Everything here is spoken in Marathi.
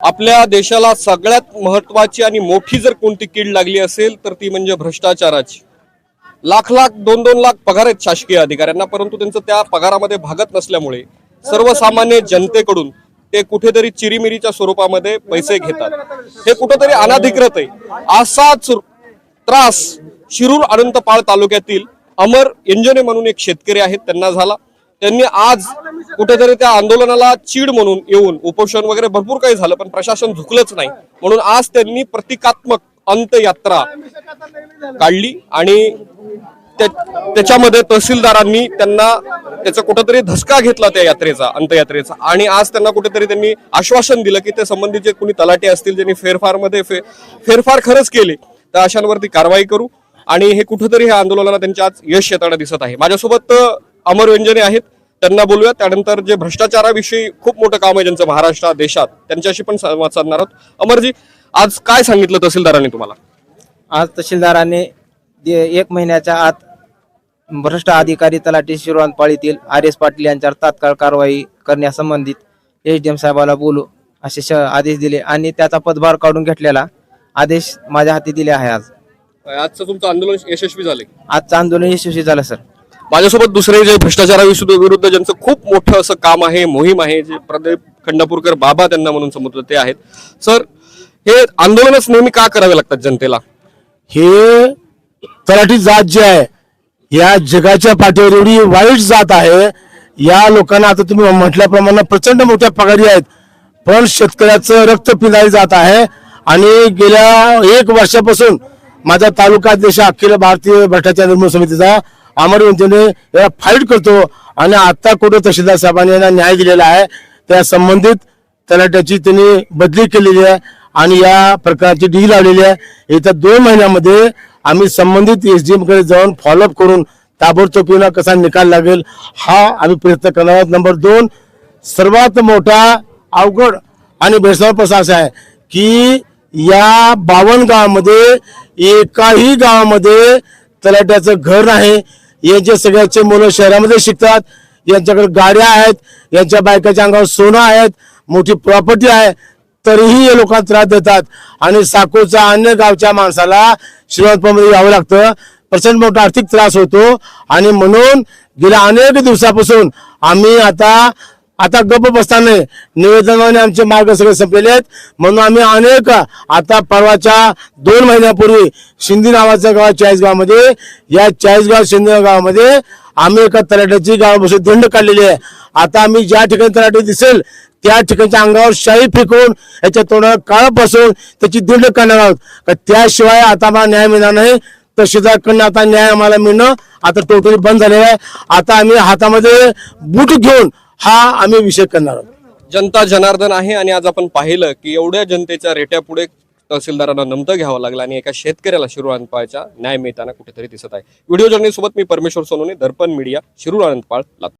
आपल्या देशाला सगळ्यात महत्त्वाची आणि मोठी जर कोणती कीड लागली असेल तर ती म्हणजे भ्रष्टाचाराची। लाख लाख 2-2 लाख पगार आहेत शासकीय अधिकाऱ्यांना, परंतु त्यांचं त्या पगारामध्ये भागत नसल्यामुळे सर्वसामान्य जनतेकडून ते कुठेतरी चिरीमिरीच्या स्वरूपामध्ये पैसे घेतात। हे कुठेतरी अनाधिकृत आहे। असाच त्रास शिरूर अनंतपाळ तालुक्यातील अमर एंजने म्हणून एक शेतकरी आहेत त्यांना झाला। त्यांनी आज कुठेतरी त्या आंदोलनाला चीड म्हणून येऊन उपोषण वगैरे भरपूर काही झालं, पण प्रशासन झुकलंच नाही, म्हणून आज त्यांनी प्रतिकात्मक अंत्ययात्रा काढली आणि त्याच्यामध्ये तहसीलदारांनी त्यांना त्याचा कुठेतरी धसका घेतला त्या यात्रेचा, अंत्ययात्रेचा। आणि आज त्यांना कुठेतरी त्यांनी आश्वासन दिलं की ते संबंधीचे कोणी तलाठी असतील ज्यांनी फेरफार खरंच केले तर अशांवरती कारवाई करू। आणि हे कुठेतरी ह्या आंदोलनाला त्यांच्या आज यश येताना दिसत आहे। माझ्यासोबत अमर व्यंजने आहेत, त्यांना बोलूया। त्यानंतर जे भ्रष्टाचाराविषयी खूप मोठं काम आहे ज्यांचं महाराष्ट्रात देशात, त्यांच्याशी पण संवाद साधणार आहोत। अमरजी, आज काय सांगितलं तहसीलदारांनी तुम्हाला? आज तहसीलदारांनी 1 महिन्याच्या आत भ्रष्ट अधिकारी तलाठी शिरूर पाळीतील RS पाटील यांच्यावर तात्काळ कारवाई करण्यासंबंधित SDM साहेबाला बोलू असे आदेश दिले आणि त्याचा पदभार काढून घेतलेला आदेश माझ्या हाती दिले आहे। आजचं तुमचं आंदोलन यशस्वी झाले? आजचं आंदोलन यशस्वी झालं सर। माझ्यासोबत दुसरे जे भ्रष्टाचाराविरुद्ध ज्यांचं खूप मोठं असं काम आहे, मोहीम आहे, जे प्रदीप खंडापूरकर बाबा त्यांना म्हणून संबोधतात ते आहेत। सर, हे आंदोलनच नेहमी का करावे लागतात जनतेला? हे तलाठी जात जी आहे या जगाच्या पाठीवर एवढी वाईट जात आहे। या लोकांना आता तुम्ही म्हटल्याप्रमाणे प्रचंड मोठ्या पगारी आहेत, पण शेतकऱ्याचं रक्त पिळले जात आहे। आणि गेल्या 1 वर्षापासून माझा तालुका अध्यक्ष अखिल भारतीय भ्रष्टाचार निर्मूलन समितीचा अमर व्यंजने याला फाईट करतो आणि आता कुठे तहसीलदार साहेबांनी यांना न्याय दिलेला आहे। त्या संबंधित तलाट्याची त्यांनी बदली केलेली आहे आणि या प्रकारची डी लावलेली आहे। येत्या 2 महिन्यामध्ये आम्ही संबंधित SDM कडे जाऊन फॉलोअप करून ताबडतोब कसा निकाल लागेल हा आम्ही प्रयत्न करणार आहोत। नंबर 2, सर्वात मोठा अवघड आणि भेडसावणारा प्रश्न असा आहे की या 52 गावामध्ये एकाही गावामध्ये तलाट्याचं घर नाही। यांचे सगळ्याचे मुलं शहरामध्ये शिकतात, यांच्याकडे गाड्या आहेत, यांच्या बायकाच्या अंगावर सोनं आहेत, मोठी प्रॉपर्टी आहे, तरीही हे लोकांना त्रास देतात आणि साकोरच्या अन्य गावच्या माणसाला श्रीमंतमध्ये यावं लागतं। प्रचंड मोठा आर्थिक त्रास होतो आणि म्हणून गेल्या अनेक दिवसापासून आम्ही आता गप्प बसताना निवेदनाने आमचे मार्ग सगळे संपलेले आहेत। म्हणून आम्ही आता परवाच्या 2 महिन्यापूर्वी शिंदे नावाच्या गाव 40 गावामध्ये, या 40 गाव शिंदे गावामध्ये आम्ही एका तलाट्याची गावापासून दंड काढलेली आहे। आता आम्ही ज्या ठिकाणी तलाठी दिसेल त्या ठिकाणच्या अंगावर शाई फेकून याच्या तोंडावर काळं बसून त्याची दंड करणार आहोत। त्याशिवाय आता आम्हाला न्याय मिळणार नाही। तहसीलदारकडनं आता न्याय आम्हाला मिळणं आता टोटली बंद झालेलं आहे। आता आम्ही हातामध्ये बूट घेऊन हा आम्ही विषय करणार आहोत। जनता जनार्दन आहे आणि आज आपण पाहिलं की एवढ्या जनतेच्या रेट्या पुढे तहसीलदारांना नमतं घ्यावं लागलं आणि एका शेतकऱ्याला शिरूर अनंतपाळचा न्याय मिळताना कुठेतरी दिसत आहे। व्हिडिओ जर्नलिस्ट सोबत मी परमेश्वर सोनवणे, दर्पण मीडिया, शिरूर अनंतपाळ, लातूर।